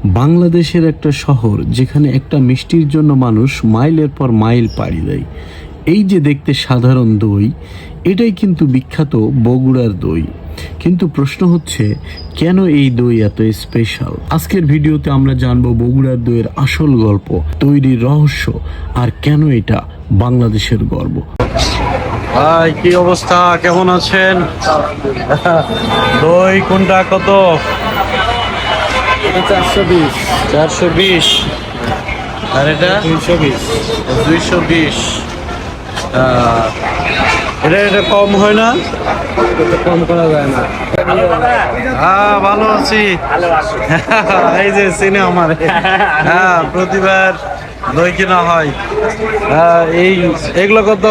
বাংলাদেশের একটা শহর যেখানে একটা মিষ্টির জন্য মানুষ মাইলের পর মাইল পাড়ি দেয়। এই যে দেখতে সাধারণ দই, এটাই কিন্তু বিখ্যাত বগুড়ার দই। কিন্তু প্রশ্ন হচ্ছে, কেন এই দই এত স্পেশাল? আজকের ভিডিওতে আমরা জানবো বগুড়ার দইয়ের আসল গল্প, তৈরির রহস্য, আর কেন এটা বাংলাদেশের গর্ব। ভাই, কি অবস্থা? কেমন আছেন? দই কোনটা কত? 420 420। আর এটা 220 220। এটা কম হয় না? কম করা যায় না। হ্যাঁ, ভালো আছি। এই যে চিনে আমার, হ্যাঁ, প্রতিবার দই কেনা হয়। এগুলো কত?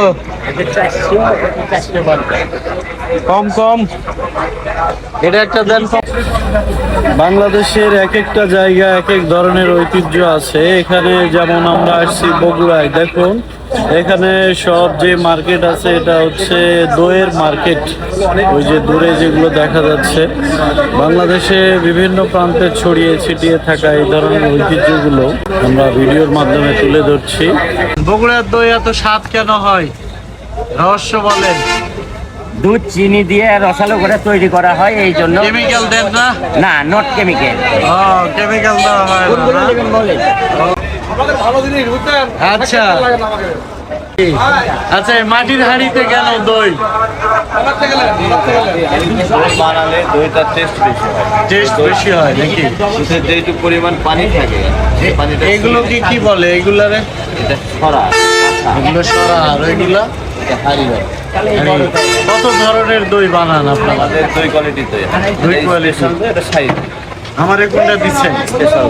কম কম, এটা একটা দেন। বাংলাদেশের এক একটা জায়গা এক এক ধরনের ঐতিহ্য আছে। এখানে যেমন আমরা আসছি বগুড়ায়, দেখুন এখানে সব যে মার্কেট আছে এটা হচ্ছে দইয়ের মার্কেট। ওই যে দূরে যেগুলো দেখা যাচ্ছে, বাংলাদেশে বিভিন্ন প্রান্তে ছড়িয়ে ছিটিয়ে থাকা এই ধরনের ঐতিহ্যগুলো আমরা ভিডিওর মাধ্যমে তুলে ধরছি। বগুড়ার দই এত স্বাদ কেন হয়? রহস্য বলেন। দুধ চিনি দিয়ে রসালো করে তৈরি করা হয়, এই জন্য। কেমিক্যাল দেন না? না, নট কেমিক্যাল। কেমিক্যাল দেওয়া হয় না? আচ্ছা আচ্ছা, মাটির হাঁড়িতে কেন দই? বানালে দইটা টেস্ট বেশি হয়। টেস্ট বেশি হয় নাকি? যেটুকু পরিমাণ পানি থাকে সেই পানিটা এগুলো কি বলে এগুলারে? এটা ছড়া এগুলো সরা, আর ওইগুলা হারি হয়। কত ধরনের দই বানান আপনারা? আমাদের দই কোয়ালিটি দই, দুই কোয়ালিটি। এটা সাইড আমারে কোনটা দিচ্ছেন? স্পেশাল।